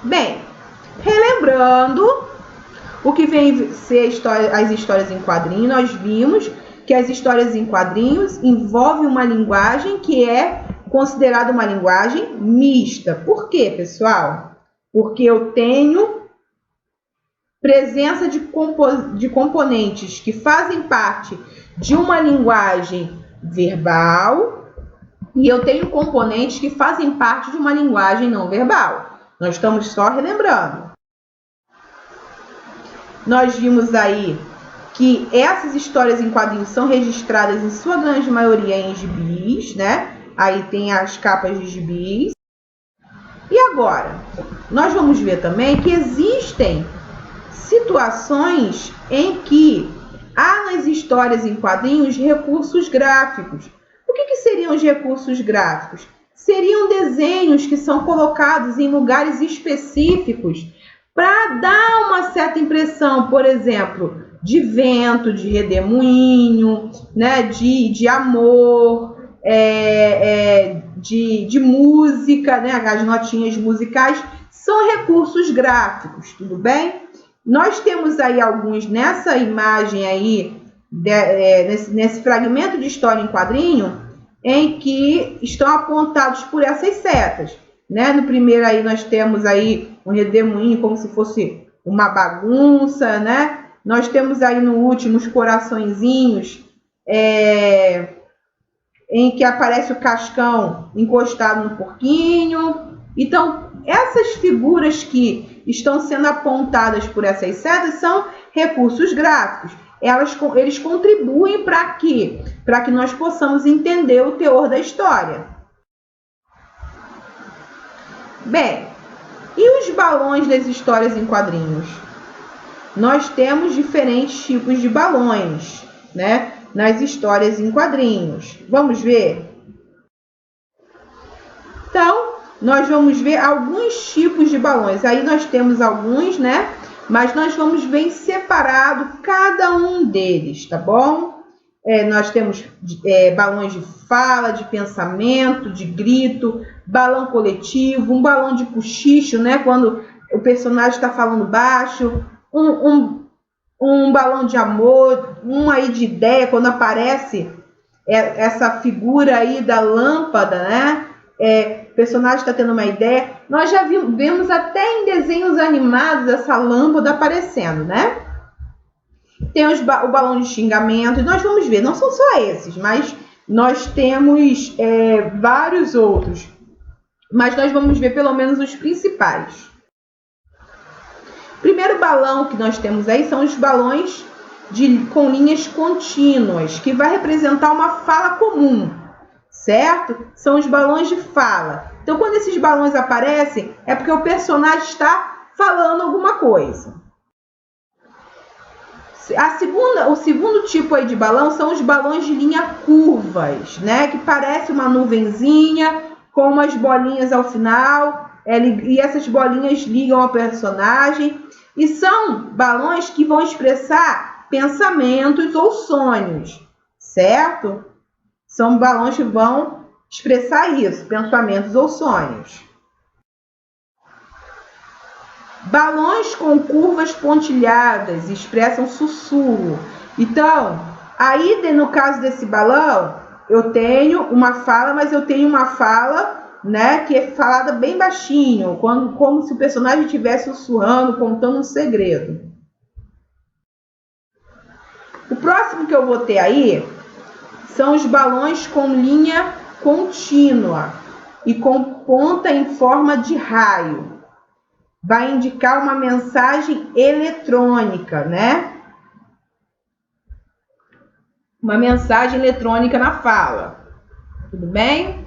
Bem, relembrando o que vem ser as histórias em quadrinho, nós vimos que as histórias em quadrinhos envolvem uma linguagem que é considerada uma linguagem mista. Por quê, pessoal? Porque eu tenho presença de componentes que fazem parte de uma linguagem verbal e eu tenho componentes que fazem parte de uma linguagem não verbal. Nós estamos só relembrando. Nós vimos aí que essas histórias em quadrinhos são registradas em sua grande maioria em gibis, né? Aí tem as capas de gibis. E agora, nós vamos ver também que existem situações em que há nas histórias em quadrinhos recursos gráficos. O que seriam os recursos gráficos? Seriam desenhos que são colocados em lugares específicos para dar uma certa impressão, por exemplo, de vento, de redemoinho, né, de amor, de música, né, as notinhas musicais são recursos gráficos, tudo bem? Nós temos aí alguns nessa imagem aí, nesse fragmento de história em quadrinho, em que estão apontados por essas setas, né? No primeiro aí nós temos aí um redemoinho como se fosse uma bagunça, né? Nós temos aí no último os coraçõezinhos, em que aparece o cascão encostado no porquinho. Então, essas figuras que estão sendo apontadas por essas setas são recursos gráficos. Eles contribuem para que nós possamos entender o teor da história. Bem, e os balões das histórias em quadrinhos? Nós temos diferentes tipos de balões, né, nas histórias em quadrinhos. Vamos ver? Então, nós vamos ver alguns tipos de balões. Aí nós temos alguns, né? Mas nós vamos ver em separado cada um deles, tá bom? Nós temos balões de fala, de pensamento, de grito, balão coletivo, um balão de cochicho, né? Quando o personagem está falando baixo, um balão de amor, um aí de ideia, quando aparece essa figura aí da lâmpada, né? O personagem está tendo uma ideia. Nós já vemos até em desenhos animados essa lâmpada aparecendo, né? Tem o balão de xingamento, e nós vamos ver, não são só esses, mas nós temos vários outros. Mas nós vamos ver pelo menos os principais. O primeiro balão que nós temos aí são os balões com linhas contínuas, que vai representar uma fala comum, certo? São os balões de fala. Então, quando esses balões aparecem, é porque o personagem está falando alguma coisa. O segundo tipo aí de balão são os balões de linha curvas, né? Que parece uma nuvenzinha com umas bolinhas ao final, e essas bolinhas ligam ao personagem. E são balões que vão expressar pensamentos ou sonhos, certo? São balões que vão expressar isso, pensamentos ou sonhos. Balões com curvas pontilhadas expressam sussurro. Então, aí no caso desse balão, eu tenho uma fala, mas eu tenho uma fala, né, que é falada bem baixinho, como se o personagem estivesse sussurrando, contando um segredo. O próximo que eu vou ter aí são os balões com linha contínua e com ponta em forma de raio. Vai indicar uma mensagem eletrônica, né? Uma mensagem eletrônica na fala. Tudo bem?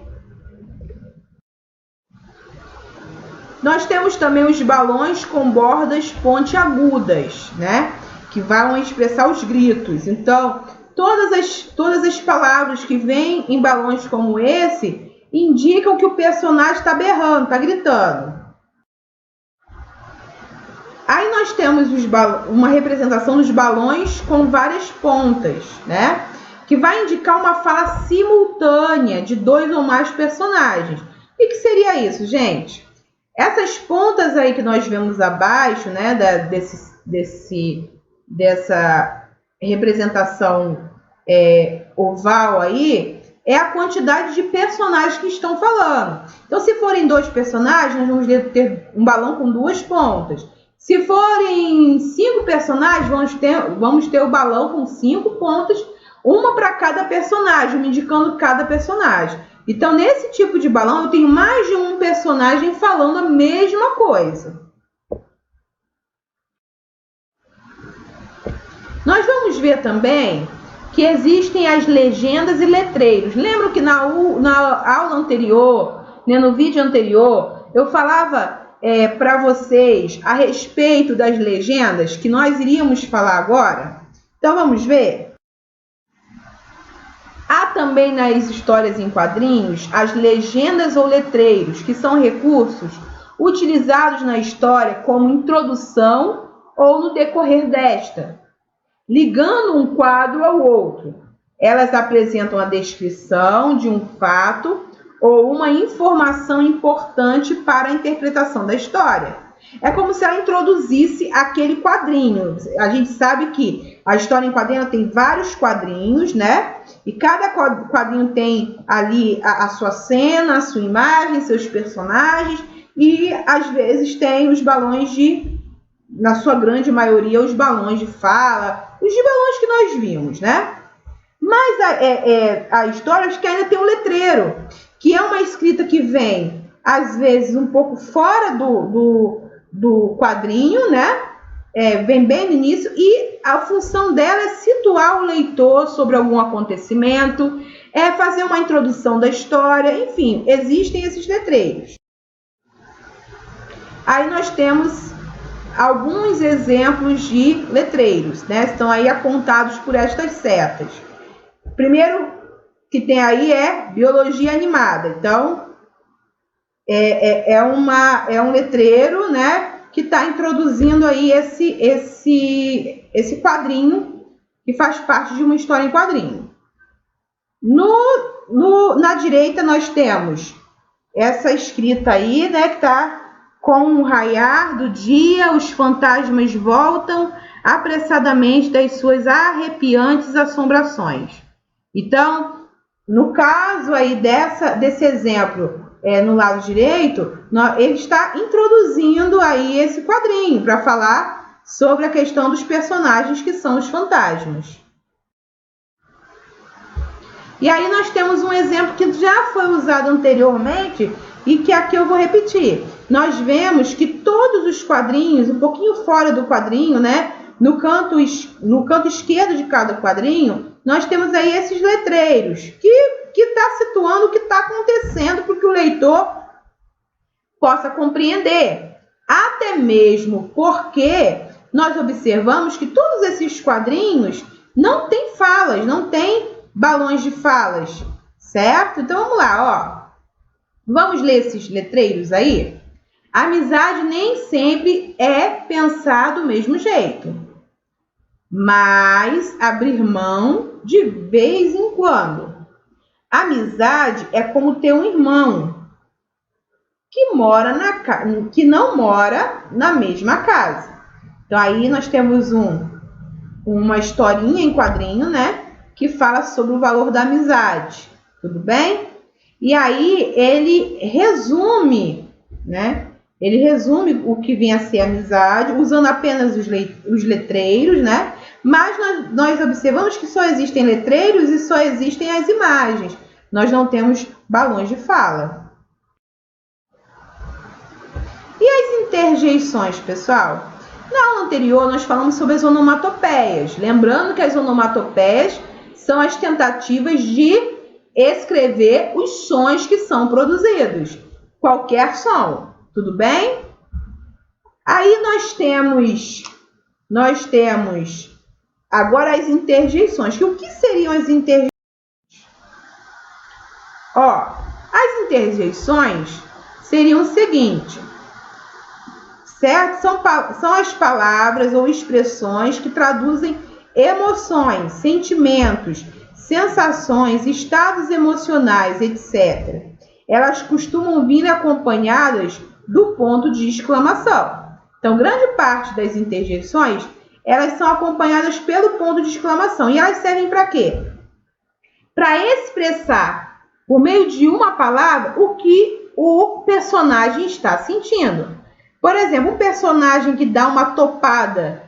Nós temos também os balões com bordas pontiagudas, né? Que vão expressar os gritos. Então, todas as palavras que vêm em balões como esse indicam que o personagem está berrando, está gritando. Aí nós temos uma representação dos balões com várias pontas, né? Que vai indicar uma fala simultânea de 2 ou mais personagens. O que seria isso, gente? Essas pontas aí que nós vemos abaixo, né, dessa representação oval aí, é a quantidade de personagens que estão falando. Então, se forem 2 personagens, nós vamos ter um balão com 2 pontas. Se forem 5 personagens, vamos ter o balão com 5 pontas, uma para cada personagem, me indicando cada personagem. Então, nesse tipo de balão, eu tenho mais de um personagem falando a mesma coisa. Nós vamos ver também que existem as legendas e letreiros. Lembro que na aula anterior, né, no vídeo anterior, eu falava para vocês a respeito das legendas que nós iríamos falar agora? Então, vamos ver? Há também nas histórias em quadrinhos as legendas ou letreiros, que são recursos utilizados na história como introdução ou no decorrer desta, ligando um quadro ao outro. Elas apresentam a descrição de um fato ou uma informação importante para a interpretação da história. É como se ela introduzisse aquele quadrinho. A gente sabe que a história em quadrinho tem vários quadrinhos, né? E cada quadrinho tem ali a sua cena, a sua imagem, seus personagens, e às vezes tem os balões na sua grande maioria, os balões de fala, os de balões que nós vimos, né? Mas a história, acho que ainda tem um letreiro, que é uma escrita que vem, às vezes, um pouco fora do quadrinho, né? Vem bem no início, e a função dela é situar o leitor sobre algum acontecimento, fazer uma introdução da história, enfim, existem esses letreiros. Aí nós temos alguns exemplos de letreiros, né? Estão aí apontados por estas setas. O primeiro que tem aí é biologia animada. Então, é um letreiro, né, que está introduzindo aí esse quadrinho que faz parte de uma história em quadrinho. Na direita nós temos essa escrita aí, né, que está: com o raiar do dia, os fantasmas voltam apressadamente das suas arrepiantes assombrações. Então, no caso aí desse exemplo, no lado direito, ele está introduzindo aí esse quadrinho para falar sobre a questão dos personagens que são os fantasmas. E aí nós temos um exemplo que já foi usado anteriormente e que aqui eu vou repetir. Nós vemos que todos os quadrinhos, um pouquinho fora do quadrinho, né, no canto esquerdo de cada quadrinho, nós temos aí esses letreiros que está situando o que está acontecendo para que o leitor possa compreender. Até mesmo porque nós observamos que todos esses quadrinhos não têm falas, não têm balões de falas, certo? Então vamos lá, ó. Vamos ler esses letreiros aí? A amizade nem sempre é pensar do mesmo jeito, mas abrir mão de vez em quando. Amizade é como ter um irmão que não mora na mesma casa. Então aí nós temos uma historinha em quadrinho, né, que fala sobre o valor da amizade. Tudo bem? E aí ele resume, né? Ele resume o que vem a ser amizade, usando apenas os letreiros, né? Mas nós observamos que só existem letreiros e só existem as imagens. Nós não temos balões de fala. E as interjeições, pessoal? Na aula anterior, nós falamos sobre as onomatopeias. Lembrando que as onomatopeias são as tentativas de escrever os sons que são produzidos. Qualquer som. Tudo bem? Aí nós temos agora as interjeições. O que seriam as interjeições? Ó, as interjeições seriam o seguinte, certo? São as palavras ou expressões que traduzem emoções, sentimentos, sensações, estados emocionais, etc. Elas costumam vir acompanhadas do ponto de exclamação. Então, grande parte das interjeições, elas são acompanhadas pelo ponto de exclamação. E elas servem para quê? Para expressar, por meio de uma palavra, o que o personagem está sentindo. Por exemplo, um personagem que dá uma topada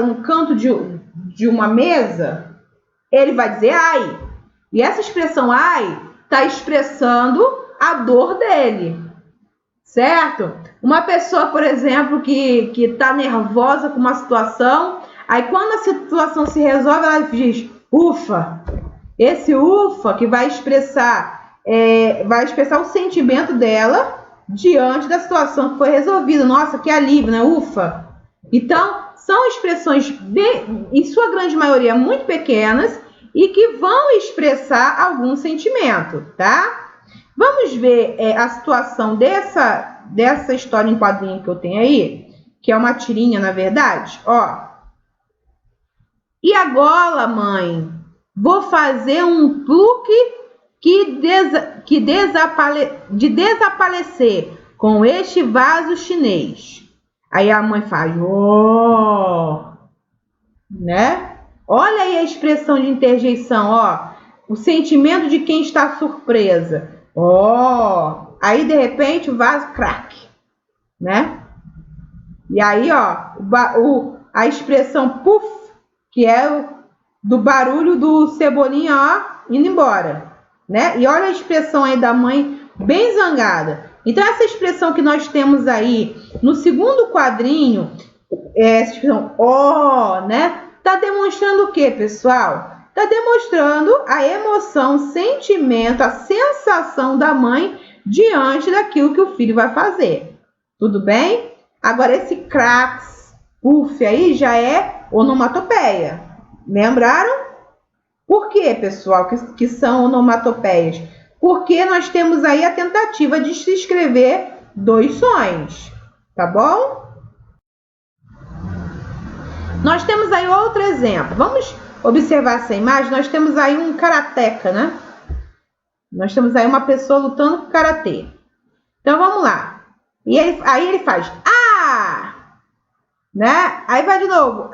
no canto de uma mesa, ele vai dizer ai. E essa expressão ai está expressando a dor dele, certo? Uma pessoa, por exemplo, que está nervosa com uma situação, aí quando a situação se resolve, ela diz ufa. Esse ufa que vai expressar o sentimento dela diante da situação que foi resolvida. Nossa, que alívio, né? Ufa. Então, são expressões, em sua grande maioria, muito pequenas e que vão expressar algum sentimento, tá? Vamos ver a situação dessa história em quadrinho que eu tenho aí, que é uma tirinha, na verdade. Ó. E agora, mãe, vou fazer um truque de desaparecer com este vaso chinês. Aí a mãe faz, né? Olha aí a expressão de interjeição, ó. O sentimento de quem está surpresa. Aí de repente o vaso crack, né? E aí, ó, a expressão puff, que é do barulho do Cebolinha, ó, indo embora, né? E olha a expressão aí da mãe bem zangada. Então, essa expressão que nós temos aí no segundo quadrinho, essa expressão né? Tá demonstrando o que, pessoal? Tá demonstrando a emoção, o sentimento, a sensação da mãe diante daquilo que o filho vai fazer. Tudo bem? Agora, esse cracks, puff aí já é onomatopeia. Lembraram? Por quê, pessoal, que são onomatopeias? Porque nós temos aí a tentativa de se escrever dois sons, tá bom? Nós temos aí outro exemplo. Vamos observar essa imagem. Nós temos aí um karateca, né? Nós temos aí uma pessoa lutando com karatê. Então, vamos lá. E aí ele faz né? Aí vai de novo,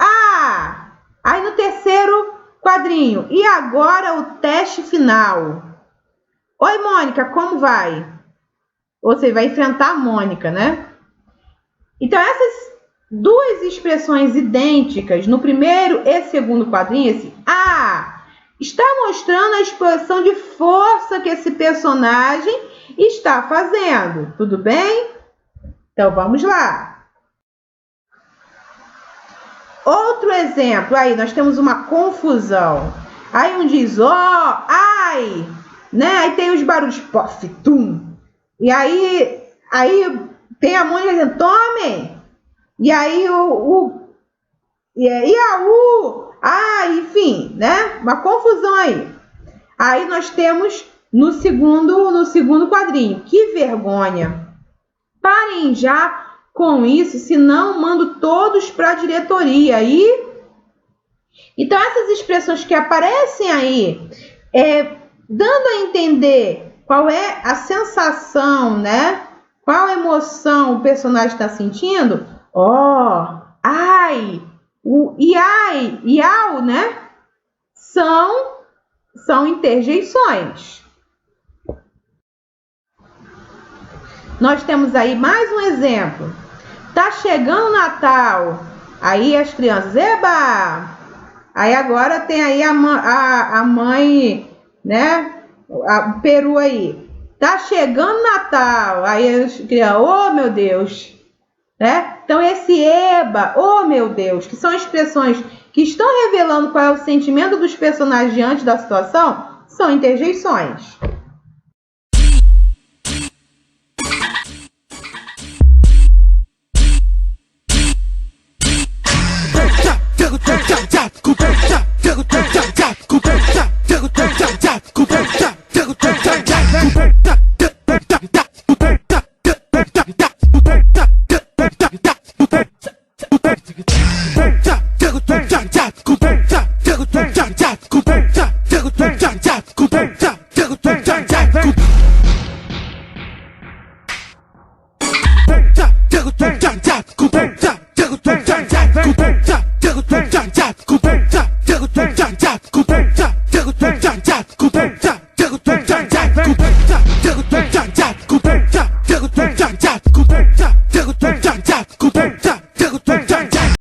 Aí no terceiro quadrinho. E agora o teste final. Oi, Mônica, como vai? Você vai enfrentar a Mônica, né? Então, essas duas expressões idênticas no primeiro e segundo quadrinho, esse está mostrando a expressão de força que esse personagem está fazendo. Tudo bem? Então, vamos lá. Outro exemplo, aí nós temos uma confusão. Aí um diz, ai, né? Aí tem os barulhos, pof, tum. E aí tem a Mônica dizendo, tome. E aí enfim, né? Uma confusão aí. Aí nós temos no segundo quadrinho, que vergonha. Parem já com isso, senão mando todos para a diretoria. Então, essas expressões que aparecem aí, dando a entender qual é a sensação, né? Qual emoção o personagem está sentindo, ai, o iai, iau, né? São interjeições. Nós temos aí mais um exemplo. Tá chegando o Natal. Aí as crianças, eba! Aí agora tem aí a mãe, né? O peru aí. Tá chegando o Natal. Aí as crianças, meu Deus. Né? Então esse eba, meu Deus, que são expressões que estão revelando qual é o sentimento dos personagens diante da situação, são interjeições. Go, Tchá, tchá, tchá, tchá, tchá,